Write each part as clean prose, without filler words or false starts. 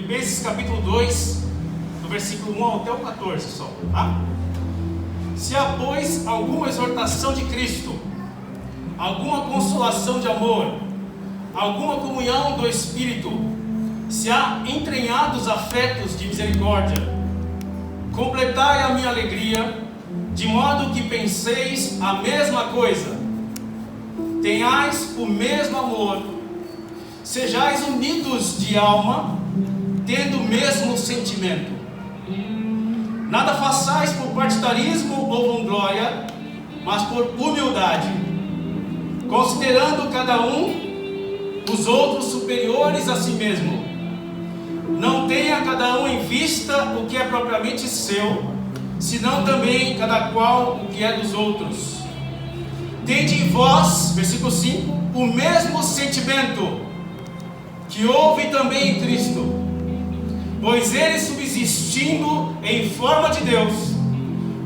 Filipenses capítulo 2, do versículo 1 até o 14 só, tá? Se há, pois, alguma exortação de Cristo, alguma consolação de amor, alguma comunhão do Espírito, se há entranhados afetos de misericórdia, completai a minha alegria, de modo que penseis a mesma coisa, tenhais o mesmo amor, sejais unidos de alma, tendo o mesmo sentimento. Nada façais por partidarismo ou vanglória, mas por humildade, considerando cada um os outros superiores a si mesmo. Não tenha cada um em vista o que é propriamente seu, senão também cada qual o que é dos outros. Tende em vós, versículo 5, o mesmo sentimento que houve também em Cristo, pois ele, subsistindo em forma de Deus,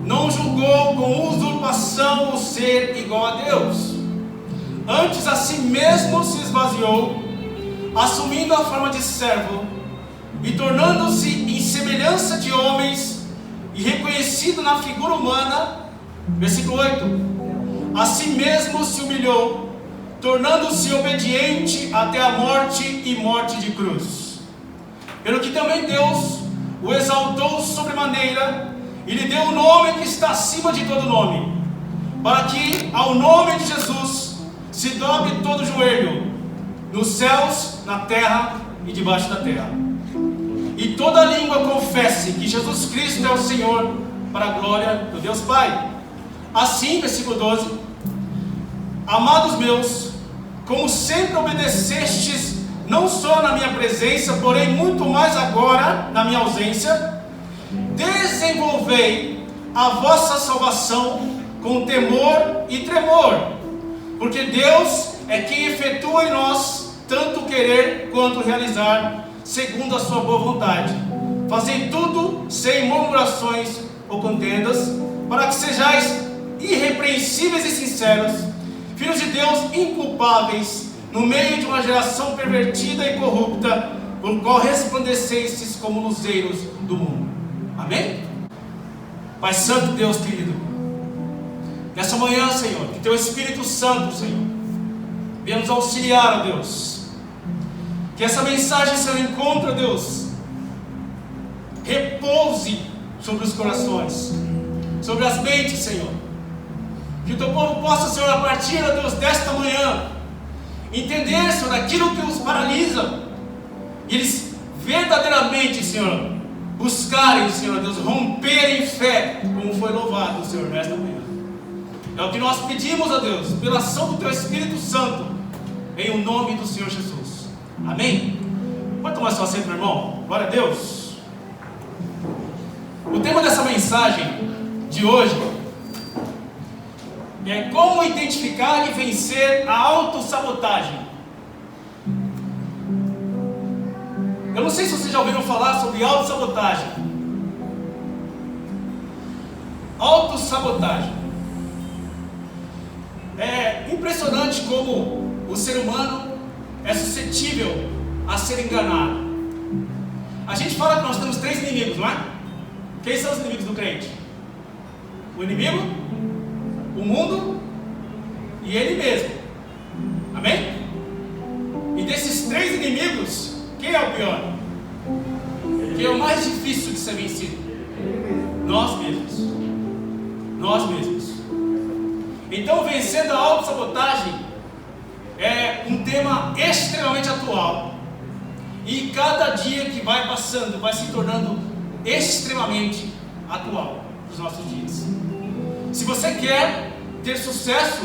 não julgou com usurpação o ser igual a Deus. Antes a si mesmo se esvaziou, assumindo a forma de servo, e tornando-se em semelhança de homens, e reconhecido na figura humana, versículo 8, a si mesmo se humilhou, tornando-se obediente até a morte e morte de cruz. Pelo que também Deus o exaltou sobremaneira, e lhe deu o nome que está acima de todo nome, para que ao nome de Jesus se dobre todo o joelho, nos céus, na terra e debaixo da terra, e toda língua confesse que Jesus Cristo é o Senhor, para a glória do Deus Pai. Assim, versículo 12, amados meus, como sempre obedecestes, não só na minha presença, porém muito mais agora na minha ausência, desenvolvei a vossa salvação com temor e tremor, porque Deus é quem efetua em nós tanto querer quanto realizar, segundo a sua boa vontade. Fazei tudo sem murmurações ou contendas, para que sejais irrepreensíveis e sinceros, filhos de Deus inculpáveis, no meio de uma geração pervertida e corrupta, por qual resplandecestes como luzeiros do mundo. Amém? Pai Santo, Deus querido, nessa manhã, Senhor, que Teu Espírito Santo, Senhor, venha nos auxiliar, ó Deus. Que essa mensagem, Senhor, encontre, ó Deus, repouse sobre os corações, sobre as mentes, Senhor. Que o Teu povo possa, Senhor, a partir, ó Deus, desta manhã, entender, Senhor, aquilo que os paralisa, e eles verdadeiramente, Senhor, buscarem, Senhor Deus, romper em fé, como foi louvado, Senhor, nesta manhã. É o que nós pedimos, ó Deus, pela ação do Teu Espírito Santo, em o nome do Senhor Jesus. Amém? Pode tomar seu assento, meu irmão? Glória a Deus. O tema dessa mensagem de hoje é como identificar e vencer a autossabotagem. Eu não sei se vocês já ouviram falar sobre autossabotagem. Autossabotagem. É impressionante como o ser humano é suscetível a ser enganado. A gente fala que nós temos 3 inimigos, não é? Quem são os inimigos do crente? O inimigo, o mundo e ele mesmo. Amém? E desses 3 inimigos, quem é o pior? Quem é o mais difícil de ser vencido? Nós mesmos. Nós mesmos. Então, vencendo a autossabotagem é um tema extremamente atual. E cada dia que vai passando vai se tornando extremamente atual nos nossos dias. Se você quer ter sucesso,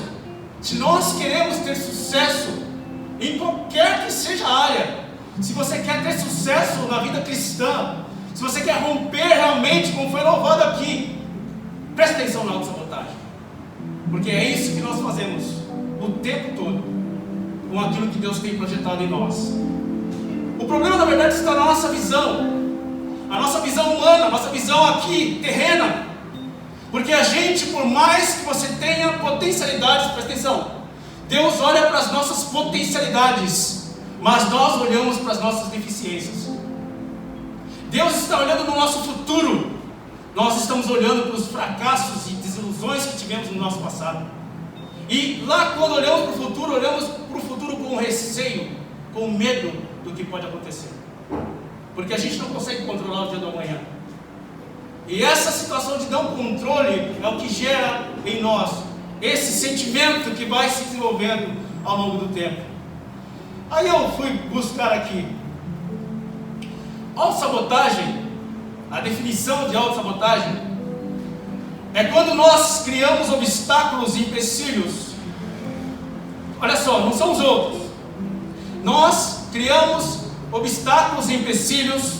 se nós queremos ter sucesso em qualquer que seja a área, se você quer ter sucesso na vida cristã, se você quer romper realmente, como foi louvado aqui, preste atenção na autossabotagem, porque é isso que nós fazemos o tempo todo com aquilo que Deus tem projetado em nós. O problema, na verdade, está na nossa visão, a nossa visão humana, a nossa visão aqui, terrena. Porque a gente, por mais que você tenha potencialidades, presta atenção, Deus olha para as nossas potencialidades, mas nós olhamos para as nossas deficiências. Deus está olhando no nosso futuro. Nós estamos olhando para os fracassos e desilusões que tivemos no nosso passado. E lá, quando olhamos para o futuro com receio, com medo do que pode acontecer. Porque a gente não consegue controlar o dia do amanhã. E essa situação de não controle é o que gera em nós esse sentimento que vai se desenvolvendo ao longo do tempo. Aí eu fui buscar aqui. Autossabotagem, a definição de autossabotagem, é quando nós criamos obstáculos e empecilhos. Olha só, não são os outros. Nós criamos obstáculos e empecilhos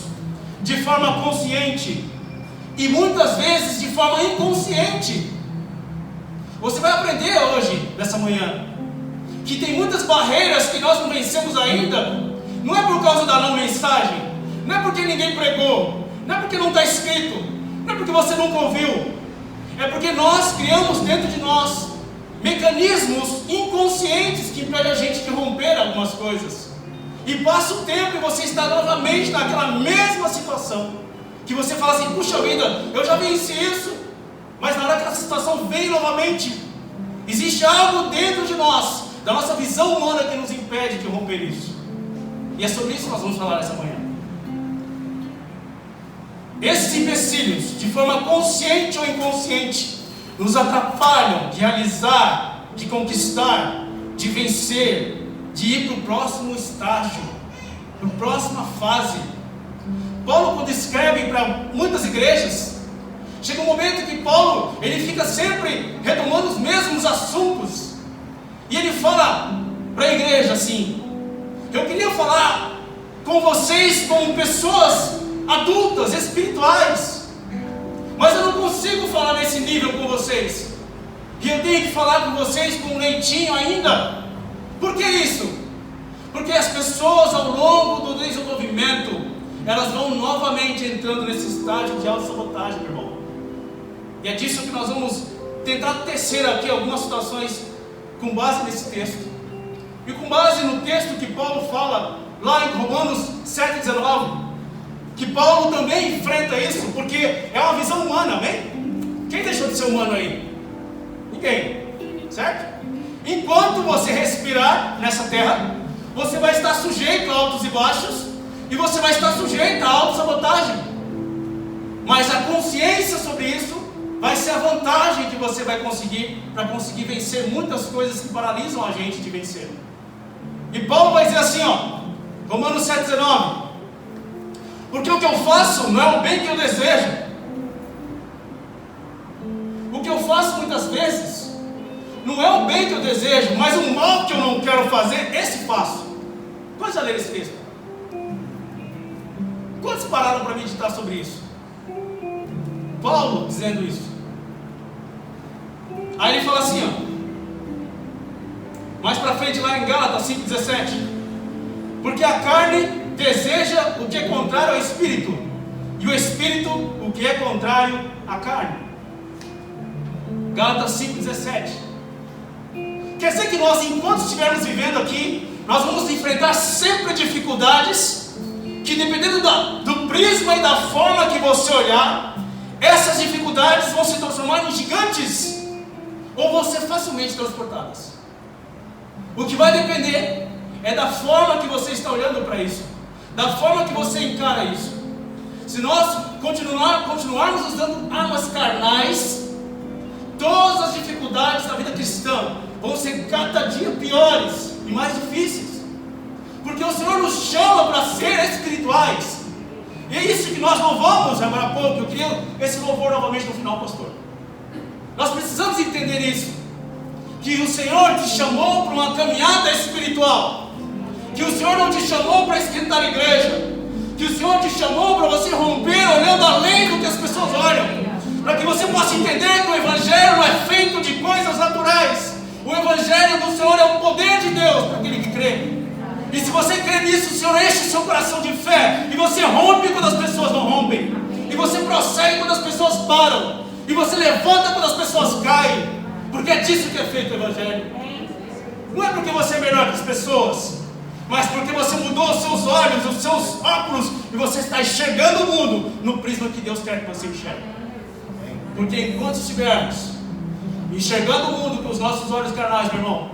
de forma consciente e muitas vezes de forma inconsciente. Você vai aprender hoje, nessa manhã, que tem muitas barreiras que nós não vencemos ainda. Não é por causa da não mensagem, não é porque ninguém pregou, não é porque não está escrito, não é porque você nunca ouviu, é porque nós criamos dentro de nós mecanismos inconscientes que impedem a gente de romper algumas coisas. E passa o tempo e você está novamente naquela mesma situação, que você fala assim: puxa vida, eu já venci isso, mas na hora que essa situação vem novamente, existe algo dentro de nós, da nossa visão humana, que nos impede de romper isso. E é sobre isso que nós vamos falar essa manhã. Esses empecilhos, de forma consciente ou inconsciente, nos atrapalham de realizar, de conquistar, de vencer, de ir para o próximo estágio, para a próxima fase. Paulo, quando escreve para muitas igrejas, chega um momento que Paulo, ele fica sempre retomando os mesmos assuntos, e ele fala para a igreja assim: eu queria falar com vocês como pessoas adultas, espirituais, mas eu não consigo falar nesse nível com vocês, e eu tenho que falar com vocês com um leitinho ainda. Por que isso? Porque as pessoas, ao longo do desenvolvimento, elas vão novamente entrando nesse estágio de autossabotagem, meu irmão. E é disso que nós vamos tentar tecer aqui algumas situações com base nesse texto. E com base no texto que Paulo fala lá em Romanos 7,19, que Paulo também enfrenta isso, porque é uma visão humana, amém? Quem deixou de ser humano aí? Ninguém, certo? Enquanto você respirar nessa terra, você vai estar sujeito a altos e baixos, e você vai estar sujeito a autossabotagem. Mas a consciência sobre isso vai ser a vantagem que você vai conseguir para conseguir vencer muitas coisas que paralisam a gente de vencer. E Paulo vai dizer assim, ó, Romanos 7,19: porque o que eu faço não é o bem que eu desejo. O que eu faço muitas vezes não é o bem que eu desejo, mas o mal que eu não quero fazer, esse faço. Quantos já leram esse texto? Quantos pararam para meditar sobre isso? Paulo dizendo isso. Aí ele fala assim, ó, mais para frente lá em Gálatas 5,17: porque a carne deseja o que é contrário ao Espírito, e o Espírito o que é contrário à carne. Gálatas 5,17. Quer dizer que nós, enquanto estivermos vivendo aqui, nós vamos enfrentar sempre dificuldades, que dependendo do prisma e da forma que você olhar, essas dificuldades vão se transformar em gigantes, ou vão ser facilmente transportadas. O que vai depender é da forma que você está olhando para isso, da forma que você encara isso. Se nós continuarmos usando armas carnais, todas as dificuldades da vida cristã vão ser cada dia piores e mais difíceis, porque o Senhor nos chama para ser espirituais. E é isso que nós louvamos agora há pouco. Eu queria esse louvor novamente no final, pastor. Nós precisamos entender isso, que o Senhor te chamou para uma caminhada espiritual, que o Senhor não te chamou para esquentar a igreja, que o Senhor te chamou para você romper olhando além do que as pessoas olham, para que você possa entender que o Evangelho não é feito de coisas naturais. O Evangelho do Senhor é o poder de Deus para aquele que crê. E se você crê nisso, o Senhor enche o seu coração de fé, e você rompe quando as pessoas não rompem, e você prossegue quando as pessoas param, e você levanta quando as pessoas caem, porque é disso que é feito o Evangelho. Não é porque você é melhor que as pessoas, mas porque você mudou os seus olhos, os seus óculos, e você está enxergando o mundo no prisma que Deus quer que você enxergue. Porque enquanto estivermos enxergando o mundo com os nossos olhos carnais, meu irmão,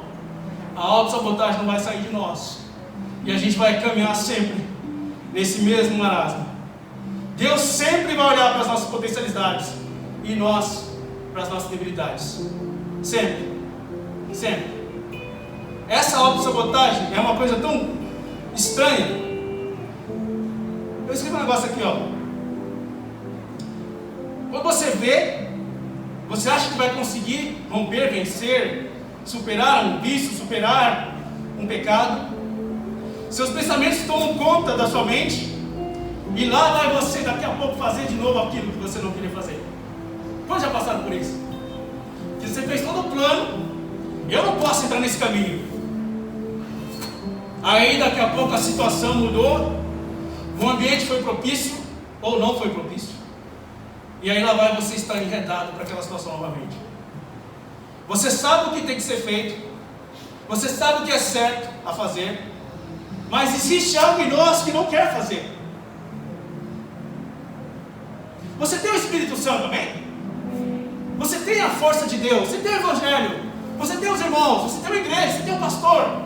a autossabotagem não vai sair de nós, e a gente vai caminhar sempre nesse mesmo marasmo. Deus sempre vai olhar para as nossas potencialidades, e nós para as nossas debilidades. Sempre. Sempre. Essa autossabotagem é uma coisa tão estranha. Eu escrevi um negócio aqui, ó. Quando você vê, você acha que vai conseguir romper, vencer, superar um vício, superar um pecado. Seus pensamentos tomam conta da sua mente, e lá vai você daqui a pouco fazer de novo aquilo que você não queria fazer. Quantos já passaram por isso? Que você fez todo o plano, eu não posso entrar nesse caminho. Aí daqui a pouco a situação mudou, o ambiente foi propício ou não foi propício, e aí lá vai você estar enredado para aquela situação novamente. Você sabe o que tem que ser feito, você sabe o que é certo a fazer, mas existe algo em nós que não quer fazer. Você tem o Espírito Santo, amém? Você tem a força de Deus, você tem o Evangelho, você tem os irmãos, você tem uma igreja, você tem um pastor.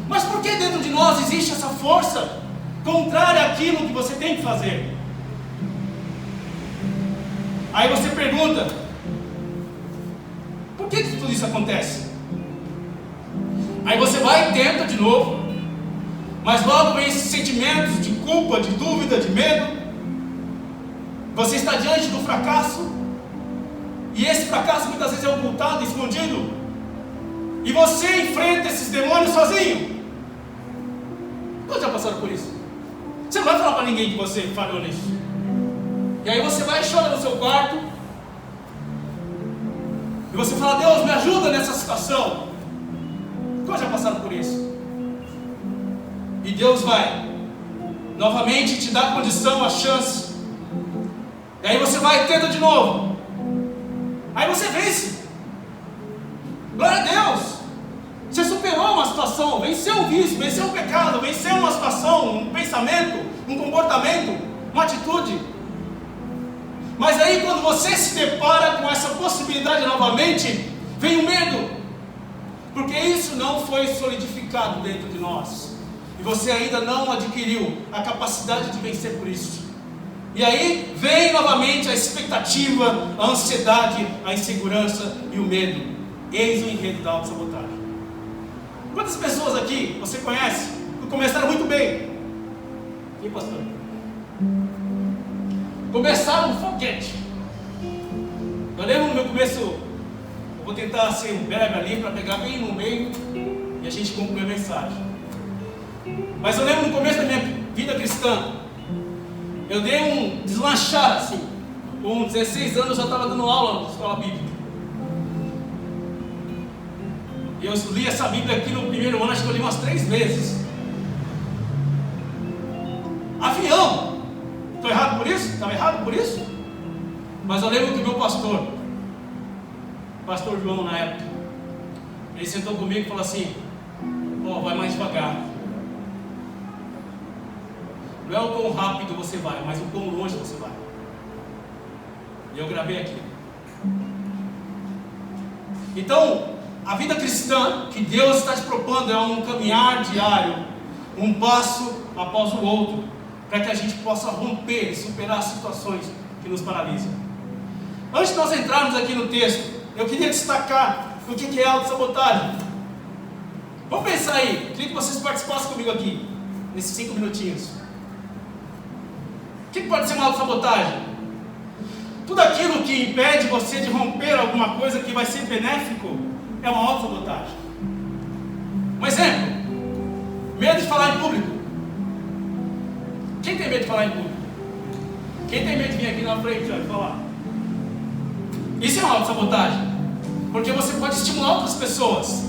Mas por que dentro de nós existe essa força contrária àquilo que você tem que fazer? Aí você pergunta, por que tudo isso acontece? Aí você vai e tenta de novo, mas logo vem esses sentimentos de culpa, de dúvida, de medo. Você está diante do fracasso, e esse fracasso muitas vezes é ocultado, escondido, e você enfrenta esses demônios sozinho. Todos já passaram por isso. Você não vai falar para ninguém que você falhou nisso. E aí você vai e chora no seu quarto, e você fala: Deus, me ajuda nessa situação. Todos já passaram por isso. E Deus vai novamente te dar a condição, a chance. E aí você vai e tenta de novo. Aí você vence. Glória a Deus. Você superou uma situação, venceu um vício, venceu um pecado, venceu uma situação, um pensamento, um comportamento, uma atitude. Mas aí quando você se depara com essa possibilidade novamente, vem o medo. Porque isso não foi solidificado dentro de nós. E você ainda não adquiriu a capacidade de vencer por isso. E aí vem novamente a expectativa, a ansiedade, a insegurança e o medo. Eis o enredo da autossabotagem. Quantas pessoas aqui você conhece que começaram muito bem? E pastor? Começaram no foguete. Eu lembro no meu começo, eu vou tentar ser breve ali para pegar bem no meio e a gente concluir a mensagem. Mas eu lembro no começo da minha vida cristã, eu dei um deslanchar assim. Com 16 anos eu já estava dando aula na escola bíblica. E eu li essa Bíblia aqui no primeiro ano, acho que eu li umas 3 vezes. Avião! Estou errado por isso? Estava errado por isso? Mas eu lembro que o meu pastor João na época, ele sentou comigo e falou assim: vai mais devagar. Não é o quão rápido você vai, mas o quão longe você vai. E eu gravei aqui. Então, a vida cristã que Deus está te propondo é um caminhar diário, um passo após o outro, para que a gente possa romper e superar as situações que nos paralisam. Antes de nós entrarmos aqui no texto, eu queria destacar o que é autossabotagem. Vamos pensar aí, queria que vocês participassem comigo aqui, nesses 5 minutinhos. O que pode ser uma autossabotagem? Tudo aquilo que impede você de romper alguma coisa que vai ser benéfico é uma autossabotagem. Um exemplo: medo de falar em público. Quem tem medo de falar em público? Quem tem medo de vir aqui na frente e falar? Isso é uma autossabotagem, porque você pode estimular outras pessoas,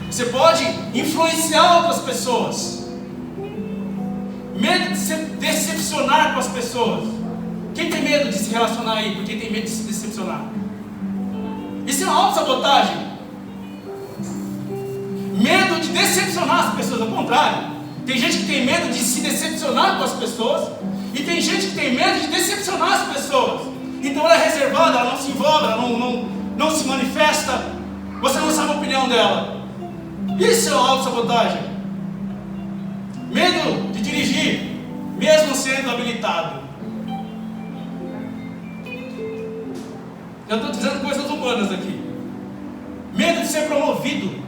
você pode influenciar outras pessoas. Medo de se decepcionar com as pessoas. Quem tem medo de se relacionar aí? Porque tem medo de se decepcionar. Isso é uma autossabotagem. Medo de decepcionar as pessoas, ao contrário. Tem gente que tem medo de se decepcionar com as pessoas, e tem gente que tem medo de decepcionar as pessoas. Então ela é reservada, ela não se envolve, ela não se manifesta, você não sabe a opinião dela. Isso é uma autossabotagem. Medo de dirigir, mesmo sendo habilitado. Eu estou dizendo coisas humanas aqui. Medo de ser promovido,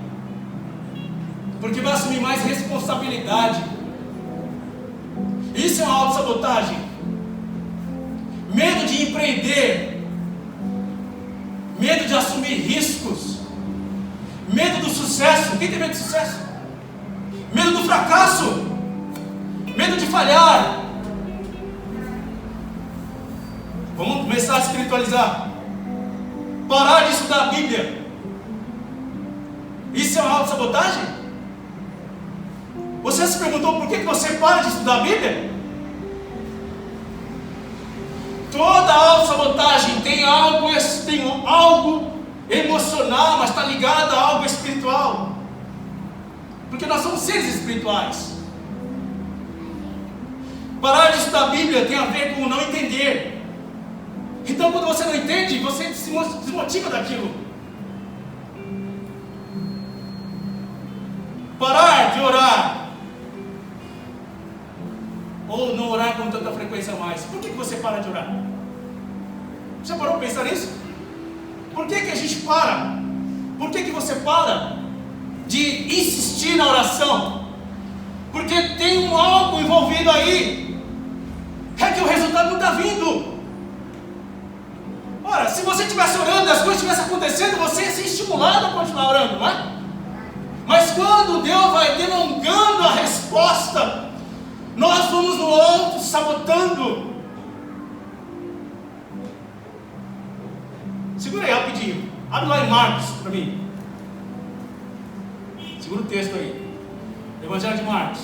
porque vai assumir mais responsabilidade. Isso é uma autossabotagem. Medo de empreender, medo de assumir riscos, medo do sucesso. Quem tem medo do sucesso? Medo do fracasso, medo de falhar. Vamos começar a espiritualizar. Parar de estudar a Bíblia. Isso é uma autossabotagem? Você se perguntou por que você para de estudar a Bíblia? Toda autossabotagem tem algo emocional, mas está ligado a algo espiritual. Porque nós somos seres espirituais. Parar de estudar a Bíblia tem a ver com não entender. Então quando você não entende, você se desmotiva daquilo. Parar de orar, ou não orar com tanta frequência mais. Por que você para de orar? Já parou para pensar nisso? Por que a gente para? Por que você para de insistir na oração? Porque tem algo envolvido aí. É que o resultado não está vindo. Ora, se você estivesse orando e as coisas estivessem acontecendo, você ia ser estimulado a continuar orando, não é? Mas quando Deus vai delongando a resposta, nós vamos no outro sabotando. Segura aí rapidinho. Abre lá em Marcos para mim. Segura o texto aí. Evangelho de Marcos.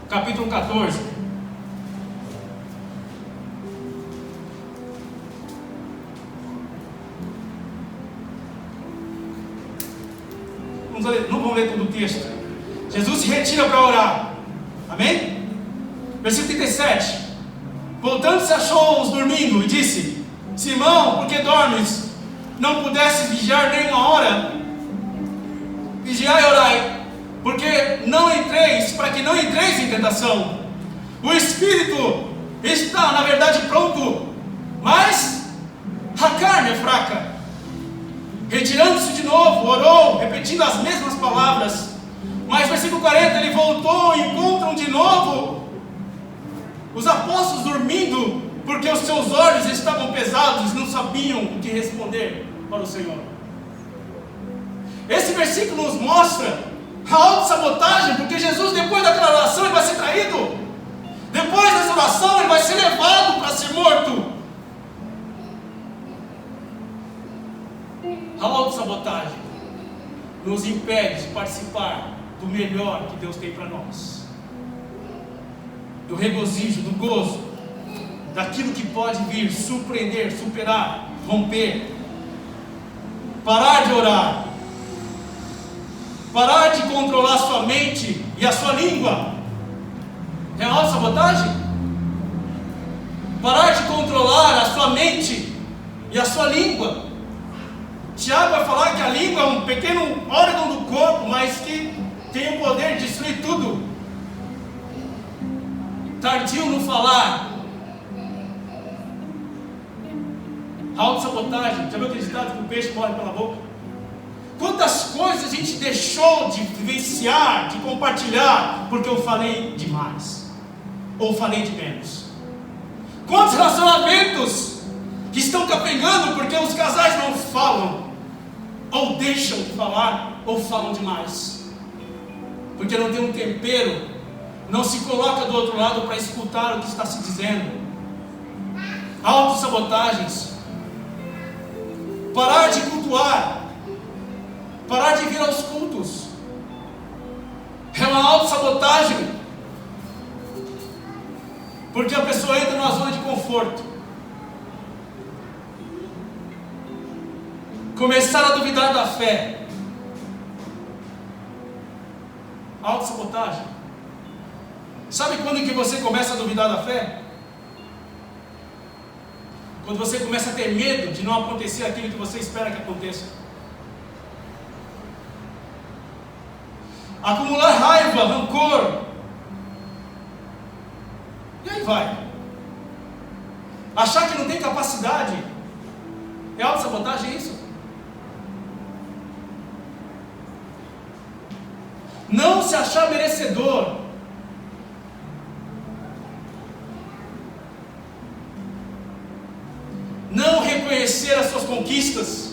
Capítulo 14. Não vamos ler todo o texto. Jesus se retira para orar. Amém? Versículo 37. Voltando-se, achou-os dormindo e disse: Simão, por que dormes? Não pudesses vigiar nem uma hora? Vigiai e orai, porque não entreis, para que não entreis em tentação. O espírito está, na verdade, pronto, mas a carne é fraca. Retirando-se de novo, orou, repetindo as mesmas palavras. Mas versículo 40, ele voltou e encontram de novo os apóstolos dormindo, porque os seus olhos estavam pesados, não sabiam o que responder para o Senhor. Esse versículo nos mostra a autossabotagem, porque Jesus, depois daquela oração, ele vai ser traído. Depois dessa oração, ele vai ser levado para ser morto. A autossabotagem nos impede de participar do melhor que Deus tem para nós, do regozijo, do gozo, daquilo que pode vir, surpreender, superar, romper. Parar de orar, parar de controlar sua mente e a sua língua é autossabotagem? Parar de controlar a sua mente e a sua língua. Tiago vai falar que a língua é um pequeno órgão do corpo, mas que tem o poder de destruir tudo. Tardio no falar. Autossabotagem. Já viu aquele ditado que o peixe morre pela boca? Quantas coisas a gente deixou de vivenciar, de compartilhar, porque eu falei demais, ou falei de menos? Quantos relacionamentos que estão capengando porque os casais não falam, ou deixam de falar, ou falam demais, porque não tem um tempero, não se coloca do outro lado para escutar o que está se dizendo. Autossabotagens. Parar de cultuar, parar de vir aos cultos, é uma autossabotagem, porque a pessoa entra numa zona de conforto. começaram a duvidar da fé. Autossabotagem. Sabe quando que você começa a duvidar da fé? Quando você começa a ter medo de não acontecer aquilo que você espera que aconteça. Acumular raiva, rancor. E aí vai. Achar que não tem capacidade. É autossabotagem isso? Não se achar merecedor. Não reconhecer as suas conquistas.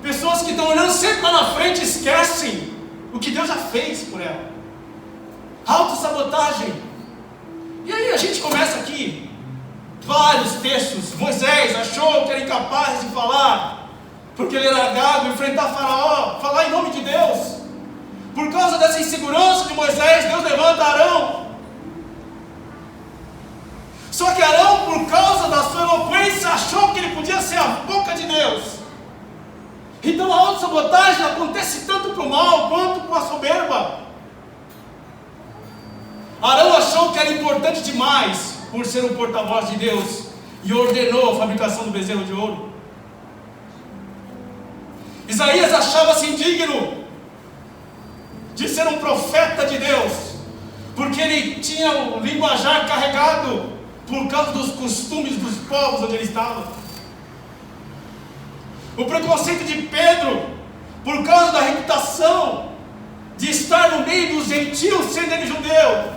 Pessoas que estão olhando sempre lá na frente esquecem o que Deus já fez por ela. Autossabotagem. E aí a gente começa aqui vários textos. Moisés achou que era incapaz de falar, porque ele era gago, enfrentar Faraó, falar em nome de Deus. Por causa dessa insegurança de Moisés, Deus levanta Arão. Só que Arão, por causa da sua eloquência, achou que ele podia ser a boca de Deus. Então a autossabotagem acontece tanto para o mal quanto para a soberba. Arão achou que era importante demais por ser um porta-voz de Deus e ordenou a fabricação do bezerro de ouro. Isaías achava-se indigno de ser um profeta de Deus, porque ele tinha o linguajar carregado por causa dos costumes dos povos onde ele estava. O preconceito de Pedro, por causa da reputação de estar no meio dos gentios, sendo ele judeu,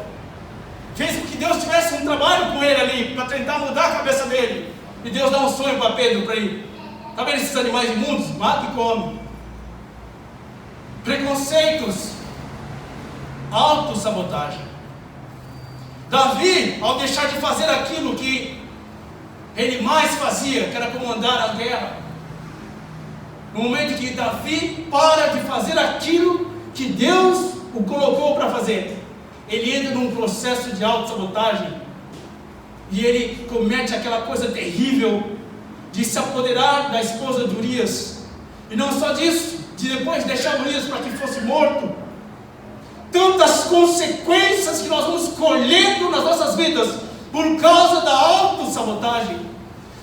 fez com que Deus tivesse um trabalho com ele ali, para tentar mudar a cabeça dele. E Deus dá um sonho para Pedro, para ele: está vendo esses animais imundos? Mata e come. Preconceitos. Autossabotagem. Davi, ao deixar de fazer aquilo que ele mais fazia, que era comandar a guerra, no momento que Davi para de fazer aquilo que Deus o colocou para fazer, ele entra num processo de autossabotagem e ele comete aquela coisa terrível de se apoderar da esposa de Urias, e não só disso, de depois deixar Urias para que fosse morto. Tantas consequências que nós vamos colhendo nas nossas vidas por causa da autossabotagem,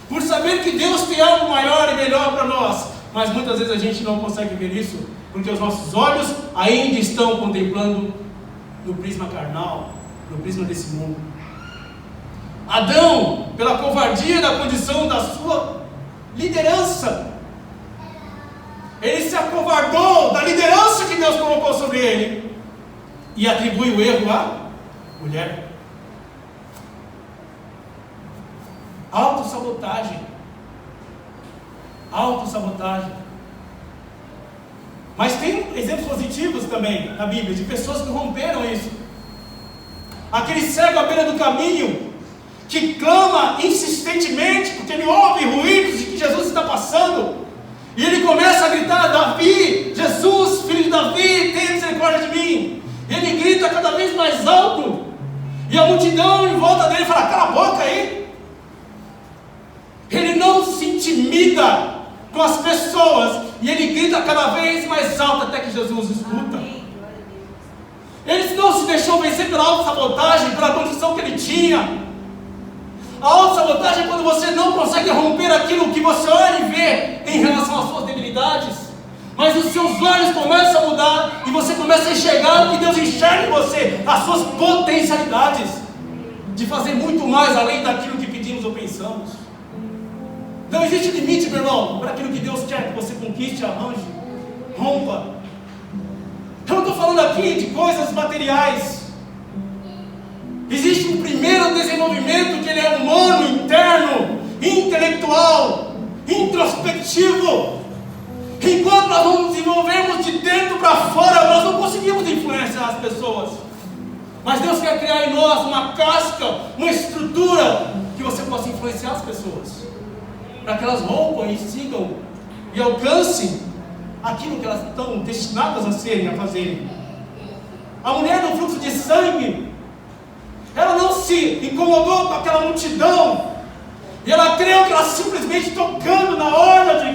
por saber que Deus tem algo maior e melhor para nós, mas muitas vezes a gente não consegue ver isso, porque os nossos olhos ainda estão contemplando no prisma carnal, no prisma desse mundo. Adão, pela covardia da condição da sua liderança, ele se acovardou da liderança que Deus colocou sobre ele e atribui o erro à mulher. Autossabotagem. Autossabotagem. Mas tem exemplos positivos também na Bíblia, de pessoas que romperam isso. Aquele cego à beira do caminho, que clama insistentemente, porque ele ouve ruídos de que Jesus está passando, e ele começa a gritar: Davi, Jesus, filho de Davi, tenha misericórdia de mim. E ele grita cada vez mais alto, e a multidão em volta dele fala: cala a boca aí. Ele não se intimida com as pessoas, e ele grita cada vez mais alto até que Jesus escuta. Ele não se deixou vencer pela autossabotagem, pela condição que ele tinha. A autossabotagem é quando você não consegue romper aquilo que você olha e vê em relação às suas debilidades, mas os seus olhos começam a mudar e você começa a enxergar o que Deus enxerga em você, as suas potencialidades de fazer muito mais além daquilo que pedimos ou pensamos. Não existe limite, meu irmão, para aquilo que Deus quer que você conquiste, arranje, rompa. Eu não estou falando aqui de coisas materiais. Existe um primeiro desenvolvimento que ele é humano, interno, intelectual, introspectivo. Enquanto nós não nos desenvolvemos de dentro para fora, nós não conseguimos influenciar as pessoas. Mas Deus quer criar em nós uma casca, uma estrutura que você possa influenciar as pessoas, para que elas rompam e sigam e alcancem aquilo que elas estão destinadas a serem, a fazerem. A mulher do fluxo de sangue, ela não se incomodou com aquela multidão, e ela creu que ela simplesmente tocando na orla de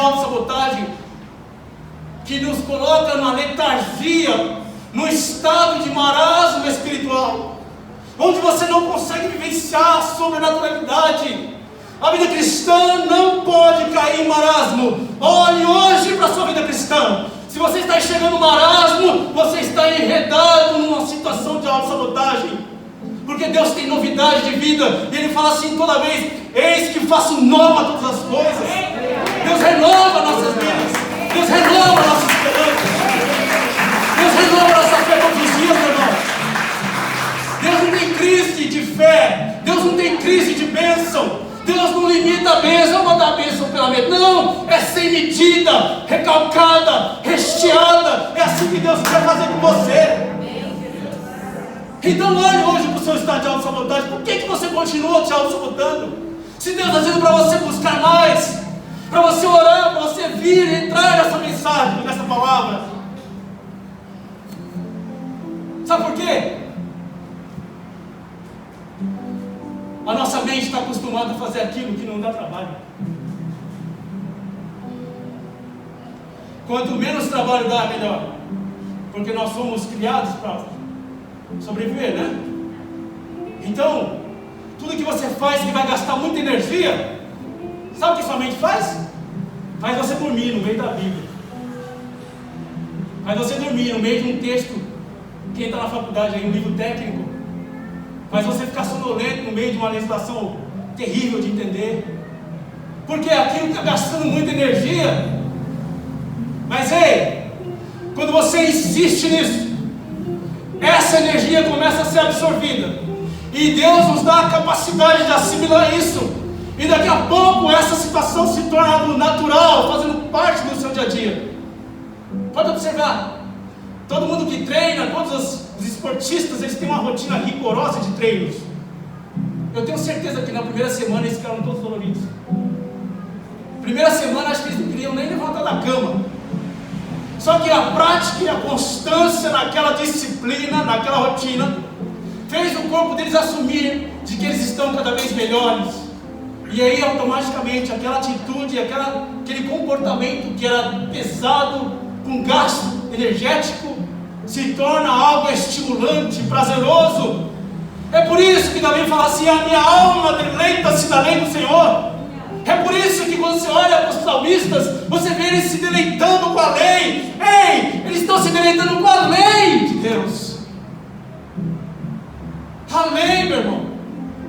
autossabotagem que nos coloca na letargia, no estado de marasmo espiritual, onde você não consegue vivenciar a sobrenaturalidade. A vida cristã não pode cair em marasmo. Olhe hoje para a sua vida cristã. Se você está enxergando marasmo, você está enredado numa situação de autossabotagem. Porque Deus tem novidade de vida. E Ele fala assim toda vez: eis que faço nova todas as coisas. Deus renova nossas vidas. Deus renova nossa esperança. Deus renova nossa fé todos os dias, meu irmão. Deus não tem crise de fé. Deus não tem crise de bênção. Deus não limita a bênção, eu vou dar a bênção pela metade. Não, é sem medida, recalcada, recheada. É assim que Deus quer fazer com você. Então olhe hoje para o seu estado de autossabotagem. Por que você continua te autossabotando? Se Deus está dizendo para você buscar mais, para você orar, para você vir, entrar nessa mensagem, nessa palavra. Sabe por quê? A nossa mente está acostumada a fazer aquilo que não dá trabalho. Quanto menos trabalho dá, melhor. Porque nós somos criados para sobreviver, né? Então, tudo que você faz que vai gastar muita energia, sabe o que sua mente faz? Faz você dormir no meio da Bíblia. Faz você dormir no meio de um texto. Quem está na faculdade aí, um livro técnico. Faz você ficar sonolento no meio de uma legislação terrível de entender. Porque aquilo está gastando muita energia. Mas ei, quando você insiste nisso, essa energia começa a ser absorvida. E Deus nos dá a capacidade de assimilar isso. E daqui a pouco essa situação se torna algo natural, fazendo parte do seu dia a dia. Pode observar. Todo mundo que treina, todos os esportistas, eles têm uma rotina rigorosa de treinos. Eu tenho certeza que na primeira semana eles ficaram todos doloridos. Primeira semana acho que eles não queriam nem levantar da cama. Só que a prática e a constância naquela disciplina, naquela rotina, fez o corpo deles assumir de que eles estão cada vez melhores. E aí automaticamente aquela atitude, aquele comportamento que era pesado, com gasto energético, se torna algo estimulante, prazeroso. É por isso que Davi fala assim: a minha alma deleita-se na lei do Senhor. É por isso que quando você olha para os salmistas, você vê eles se deleitando com a lei. Ei, eles estão se deleitando com a lei de Deus. A lei, meu irmão.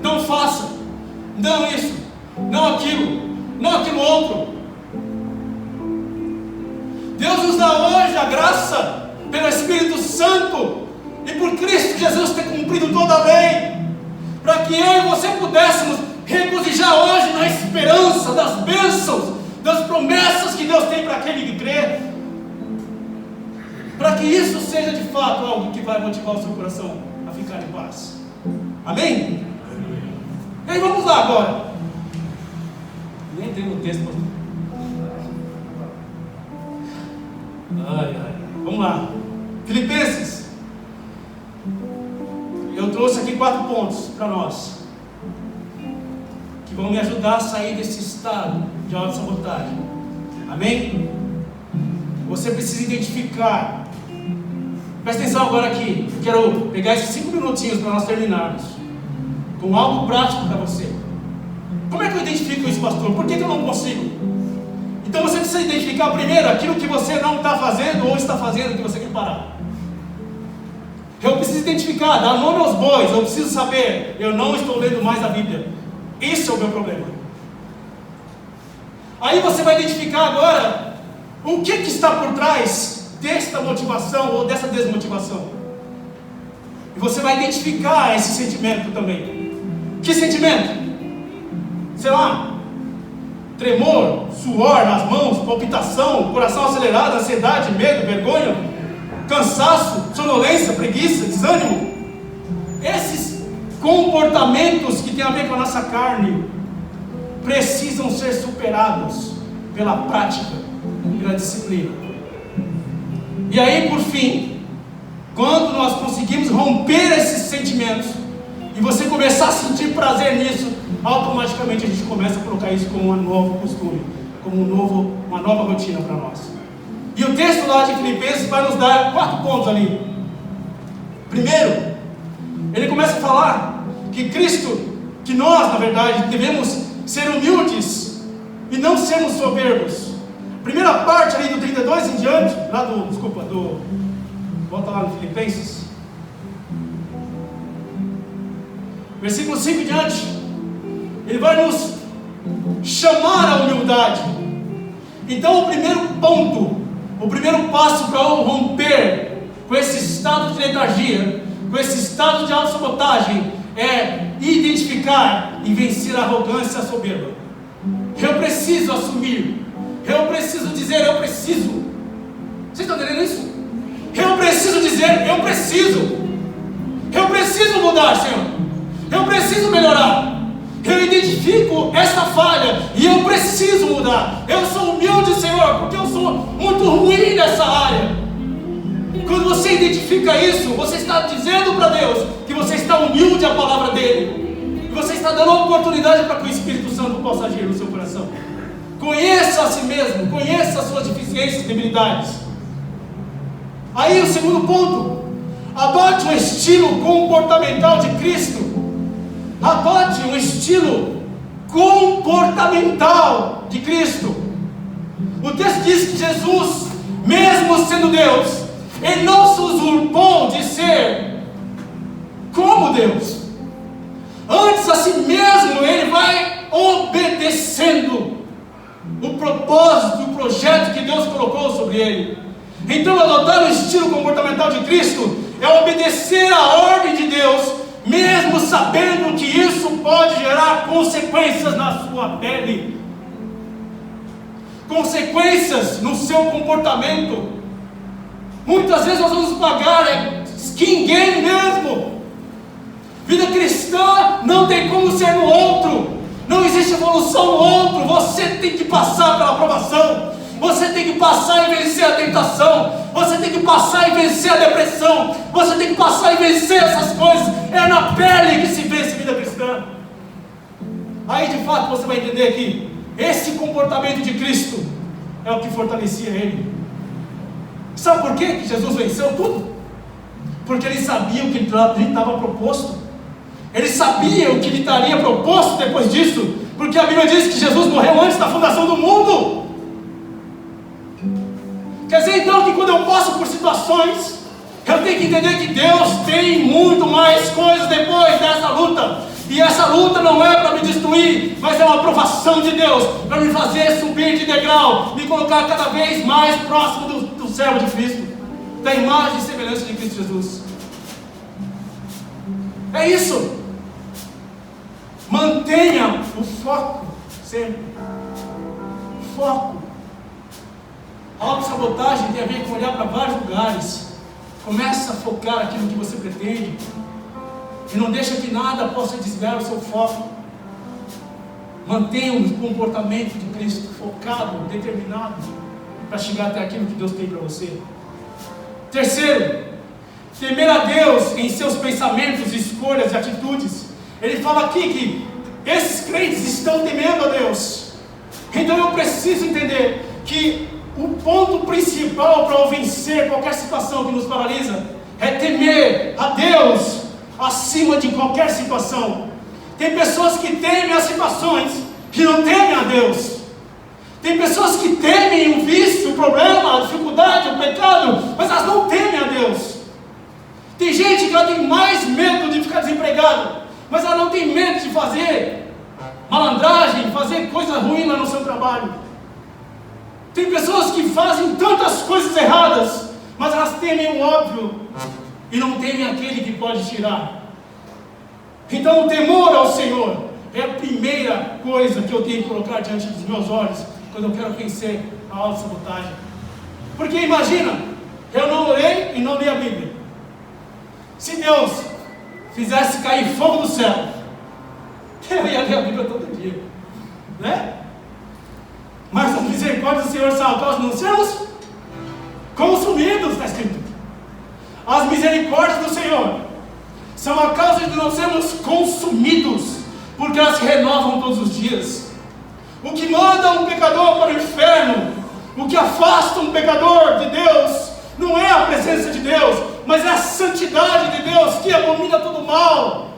Não faça, não isso, não aquilo, não aquilo outro. Deus nos dá hoje a graça pelo Espírito Santo e por Cristo Jesus ter cumprido toda a lei, para que eu e você pudéssemos regozijar hoje na esperança das bênçãos, das promessas que Deus tem para aquele que crê, para que isso seja de fato algo que vai motivar o seu coração a ficar em paz. Amém? E aí vamos lá agora. Nem tem no texto, pastor. Vamos lá. Filipenses. Eu trouxe aqui 4 pontos para nós, que vão me ajudar a sair desse estado de autossabotagem. Amém? Você precisa identificar. Presta atenção agora aqui. Eu quero pegar esses 5 minutinhos para nós terminarmos com algo prático para você. Como é que eu identifico isso, pastor? Por que eu não consigo? Então você precisa identificar primeiro aquilo que você não está fazendo ou está fazendo que você quer parar. Eu preciso identificar, dar nome aos bois. Eu preciso saber, eu não estou lendo mais a Bíblia. Esse é o meu problema. Aí você vai identificar agora o que está por trás desta motivação ou dessa desmotivação. E você vai identificar esse sentimento também. Que sentimento? Sei lá, tremor, suor nas mãos, palpitação, coração acelerado, ansiedade, medo, vergonha, cansaço, sonolência, preguiça, desânimo. Esses comportamentos que têm a ver com a nossa carne precisam ser superados pela prática, pela disciplina. E aí, por fim, quando nós conseguimos romper esses sentimentos e você começar a sentir prazer nisso, automaticamente a gente começa a colocar isso como um novo costume. como uma nova rotina para nós. E o texto lá de Filipenses vai nos dar 4 pontos ali. Primeiro, ele começa a falar que que nós, na verdade, devemos ser humildes e não sermos soberbos. Primeira parte ali do 32 em diante, volta lá no Filipenses, versículo 5 em diante, ele vai nos chamar à humildade. Então o primeiro ponto, o primeiro passo para romper com esse estado de letargia, com esse estado de autossabotagem, é identificar e vencer a arrogância e a soberba. Eu preciso assumir, eu preciso dizer, eu preciso. Vocês estão entendendo isso? Eu preciso dizer, eu preciso mudar, Senhor, eu preciso melhorar, eu identifico essa falha e eu preciso mudar. Eu sou humilde, Senhor, porque eu sou muito ruim nessa área. Quando você identifica isso, você está dizendo para Deus que você está humilde à palavra dele, e você está dando a oportunidade para que o Espírito Santo possa agir no seu coração. Conheça a si mesmo, conheça as suas deficiências e debilidades. Aí o segundo ponto, adote um estilo comportamental de Cristo. Adote um estilo comportamental de Cristo. O texto diz que Jesus, mesmo sendo Deus, ele não se usurpou de ser como Deus. Antes, a si mesmo, ele vai obedecendo o propósito, o projeto que Deus colocou sobre ele. Então, adotar o estilo comportamental de Cristo é obedecer à ordem de Deus, mesmo sabendo que isso pode gerar consequências na sua pele, consequências no seu comportamento. Muitas vezes nós vamos pagar skin game mesmo. Vida cristã não tem como ser no outro, não existe evolução no outro. Você tem que passar pela aprovação, você tem que passar e vencer a tentação, você tem que passar e vencer a depressão, você tem que passar e vencer essas coisas. É na pele que se vence vida cristã. Aí de fato você vai entender que esse comportamento de Cristo é o que fortalecia ele. Sabe por quê que Jesus venceu tudo? Porque ele sabia o que lhe estava proposto. Ele sabia o que lhe estaria proposto depois disso, porque a Bíblia diz que Jesus morreu antes da fundação do mundo. Quer dizer então que quando eu passo por situações, eu tenho que entender que Deus tem muito mais coisas depois dessa luta. E essa luta não é para me destruir, mas é uma aprovação de Deus, para me fazer subir de degrau, me colocar cada vez mais próximo do servo de Cristo, da imagem e semelhança de Cristo Jesus. É isso. Mantenha o foco sempre. Foco. A autossabotagem tem a ver com olhar para vários lugares. Começa a focar aquilo que você pretende e não deixa que nada possa desviar o seu foco. Mantenha o comportamento de Cristo focado, determinado, para chegar até aquilo que Deus tem para você. Terceiro, temer a Deus em seus pensamentos, escolhas e atitudes. Ele fala aqui que esses crentes estão temendo a Deus. Então eu preciso entender que o ponto principal para vencer qualquer situação que nos paralisa é temer a Deus acima de qualquer situação. Tem pessoas que temem as situações, que não temem a Deus. Tem pessoas que temem o vício, o problema, a dificuldade, o pecado, mas elas não temem a Deus. Tem gente que ela tem mais medo de ficar desempregado, mas ela não tem medo de fazer malandragem, fazer coisa ruim lá no seu trabalho. Tem pessoas que fazem tantas coisas erradas, mas elas temem o óbvio e não temem aquele que pode tirar. Então o temor ao Senhor é a primeira coisa que eu tenho que colocar diante dos meus olhos quando eu quero vencer a autossabotagem. Porque imagina, eu não orei e não li a Bíblia. Se Deus fizesse cair fogo do céu, eu ia ler a Bíblia todo dia, né? Mas a misericórdia do Senhor são a causa de não sermos consumidos, está escrito. As misericórdias do Senhor são a causa de não sermos consumidos, porque elas se renovam todos os dias. O que manda um pecador para o inferno, o que afasta um pecador de Deus, não é a presença de Deus, mas é a santidade de Deus que abomina todo mal.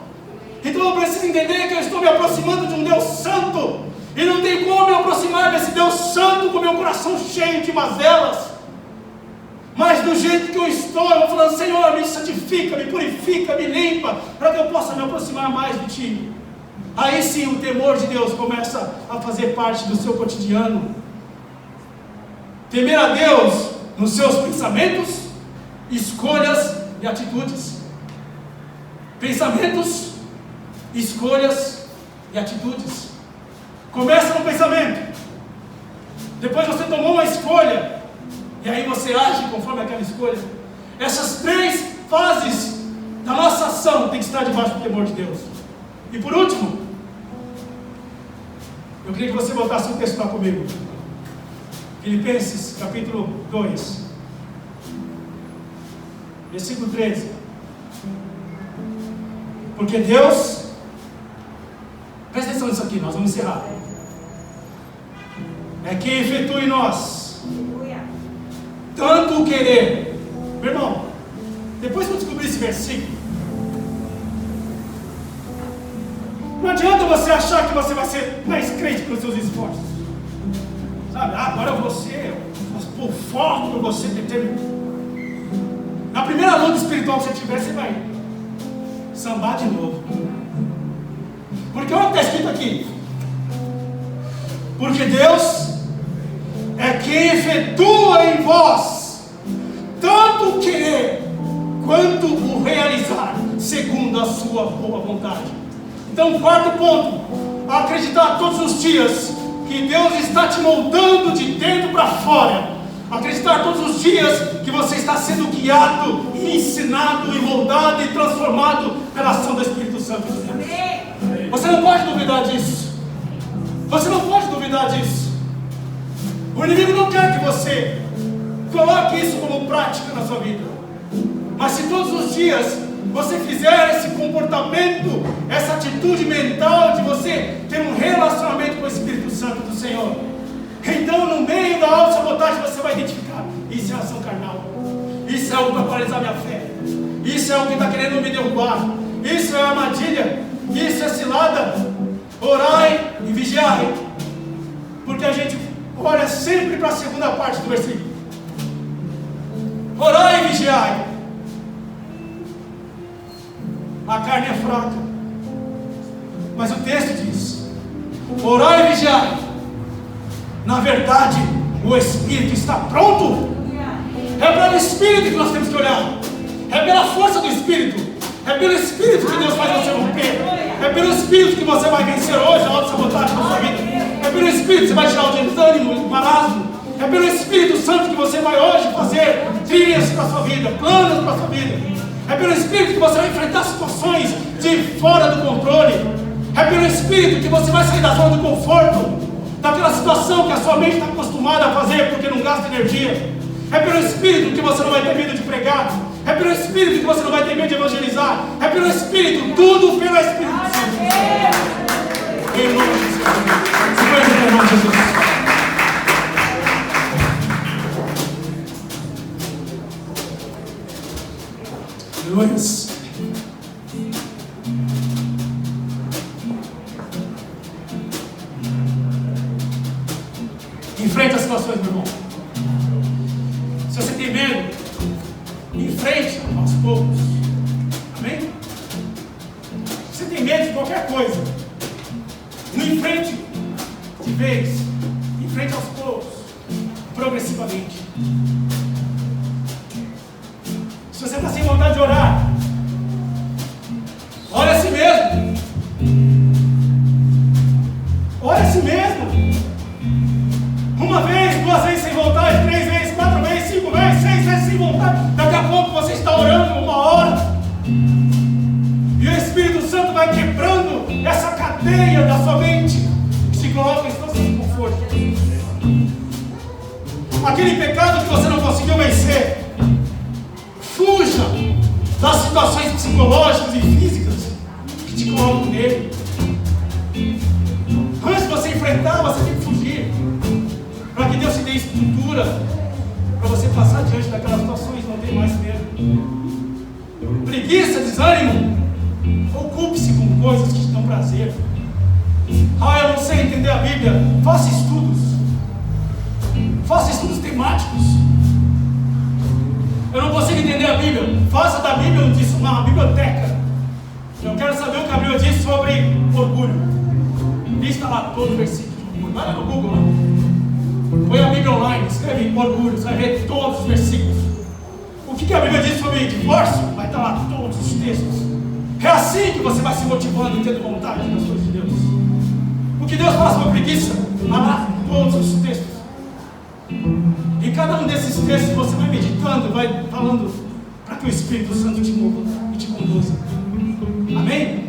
Então eu preciso entender que eu estou me aproximando de um Deus santo, e não tem como me aproximar desse Deus santo com meu coração cheio de mazelas. Mas do jeito que eu estou, eu vou falando: Senhor, me santifica, me purifica, me limpa, para que eu possa me aproximar mais de Ti. Aí sim o temor de Deus começa a fazer parte do seu cotidiano. Temer a Deus nos seus pensamentos, escolhas e atitudes. Pensamentos, escolhas e atitudes. Começa no pensamento, depois você tomou uma escolha, e aí você age conforme aquela escolha. Essas 3 fases da nossa ação tem que estar debaixo do temor de Deus. E por último, eu queria que você voltasse o texto lá comigo. Filipenses capítulo 2, versículo 13. Porque Deus, presta atenção nisso aqui, nós vamos encerrar. É quem efetua em nós tanto o querer. Meu irmão, depois que eu descobri esse versículo, não adianta você achar que você vai ser mais crente pelos seus esforços. Sabe, agora você, por foco por você determinar. Na primeira luta espiritual que você tiver, você vai sambar de novo. Porque olha o que está escrito aqui. Porque Deus é quem efetua em vós tanto o querer quanto o realizar, segundo a sua boa vontade. Então, 4º ponto: acreditar todos os dias que Deus está te moldando de dentro para fora. Acreditar todos os dias que você está sendo guiado, e ensinado, e moldado e transformado pela ação do Espírito Santo de Deus. Você não pode duvidar disso. Você não pode duvidar disso. O inimigo não quer que você coloque isso como prática na sua vida. Mas se todos os dias você fizer esse comportamento, essa atitude mental de você ter um relacionamento com o Espírito Santo do Senhor, então no meio da autossabotagem você vai identificar: isso é ação carnal, isso é algo para paralisar minha fé, isso é algo que está querendo me derrubar, isso é armadilha, isso é cilada. Orai e vigiai, porque a gente olha sempre para a segunda parte do versículo. Orai e vigiai. A carne é fraca, mas o texto diz: orai e vigiai. Na verdade, o Espírito está pronto. É pelo Espírito que nós temos que olhar, é pela força do Espírito, é pelo Espírito que Deus faz você romper. É pelo Espírito que você vai vencer hoje a autossabotagem da sua vida. É pelo Espírito que você vai tirar o desânimo, o marasmo. É pelo Espírito Santo que você vai hoje fazer trilhas para a sua vida, planos para a sua vida. É pelo Espírito que você vai enfrentar situações de fora do controle. É pelo Espírito que você vai sair da zona do conforto, daquela situação que a sua mente está acostumada a fazer porque não gasta energia. É pelo Espírito que você não vai ter medo de pregar. É pelo Espírito que você não vai ter medo de evangelizar. É pelo Espírito, tudo pelo Espírito Santo. Em nome de Jesus. Em nome de Jesus. Aleluia. Enfrente as situações, meu irmão. Se você tem medo, enfrente aos poucos. Amém? Se você tem medo de qualquer coisa, não enfrente de vez, enfrente aos poucos, progressivamente. Se você está sem vontade de orar, ore a si mesmo. Ore a si mesmo. Uma vez, 2 vezes sem vontade, 3 vezes, 4 vezes, 5 vezes, 6 vezes sem vontade. Daqui a pouco você está orando 1 hora. E o Espírito Santo vai quebrando essa cadeia da sua mente que te coloca em situação de conforto. Aquele pecado que você não conseguiu vencer, fuja das situações psicológicas e físicas que te colocam nele. Antes de você enfrentar enfrentar, você tem que fugir. Para que Deus te dê estrutura para você passar diante daquelas situações e não ter mais medo. Preguiça, desânimo, ocupe-se com coisas que te dão prazer. Eu não sei entender a Bíblia. Faça estudos. Faça estudos temáticos. Eu não consigo entender a Bíblia. Faça da Bíblia uma biblioteca. Eu quero saber o que a Bíblia diz sobre orgulho. Lista lá todo o versículo de orgulho. Vai lá no Google lá. Põe a Bíblia online, escreve orgulho, você vai ver todos os versículos. O que a Bíblia diz sobre divórcio? Vai estar lá todos os textos. É assim que você vai se motivando e tendo vontade das coisas de Deus. O que Deus faz com a preguiça? Vai lá todos os textos. Em cada um desses textos você vai meditando, vai falando para que o Espírito Santo te mova e te conduza. Amém?